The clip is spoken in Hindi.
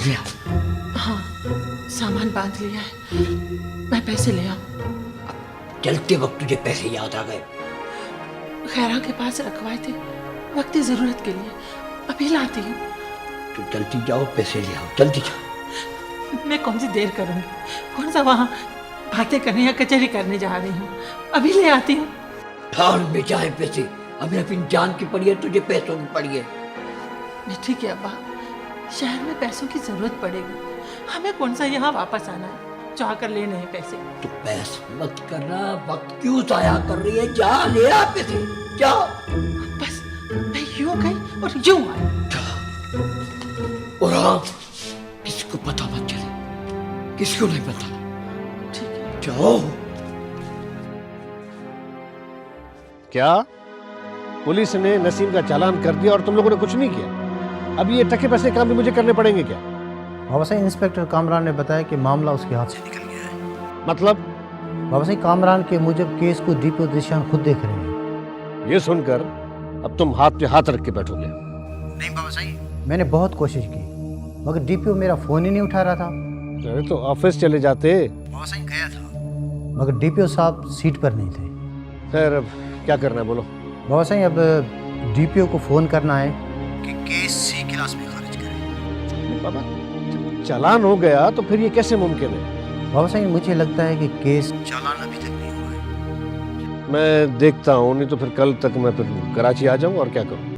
लिया? हाँ, सामान बांध लिया है, मैं पैसे ले आऊं। चलते वक्त तुझे पैसे याद आ गए? खैरा के पास रखवाए थे वक्त जरूरत के लिए, अभी लाती हूँ। तो जल्दी जाओ, पैसे ले आओ, जल्दी जाओ। मैं कौन सी देर करूंगी, कौन सा वहाँ बातें करने या कचहरी करने जा रही हूँ, अभी ले आती हूँ। थाल में जाए पैसे, हमें अपनी जान की पड़ी है, तुझे पैसों की पड़ी है। ठीक है अब्बा, शहर में पैसों की जरूरत पड़ेगी, हमें कौन सा यहाँ वापस आना है जो आकर लेने हैं पैसे। तो बहस मत करना, वक्त क्यों जाया कर रही है? जा ले आ पैसे, जा। बस मैं यूं गई और यूं आई। और हाँ, किसको पता मत चले, किसको नहीं पता। ठीक है। जाओ। क्या पुलिस ने नसीम का चालान कर दिया और तुम लोगों ने कुछ नहीं किया? अब ये टके पैसे काम भी मुझे करने पड़ेंगे क्या? बाबा साहब, इंस्पेक्टर कामरान ने बताया कि मामला उसके हाथ से निकल गया है। मतलब? बाबा साहब, कामरान के मुजब केस को डीपीओ दिशान खुद देख रहे हैं। ये सुनकर अब तुम हाथ पे हाथ रख के बैठोगे? नहीं बाबा साहब, मैंने बहुत कोशिश की मगर डीपीओ मेरा फोन ही नहीं उठा रहा था। अरे तो ऑफिस चले जाते। बाबा साहब गया था मगर डीपीओ साहब सीट पर नहीं थे। खैर अब क्या करना है बोलो? बाबा साहब, अब डीपीओ को फोन करना है कि केस सी क्लास में खारिज करें। बाबा, चालान हो गया तो फिर ये कैसे मुमकिन है? बाबा साहब, मुझे लगता है कि केस चालान अभी तक नहीं हुआ है। मैं देखता हूँ, नहीं तो फिर कल तक मैं फिर कराची आ जाऊँ और क्या करूँ।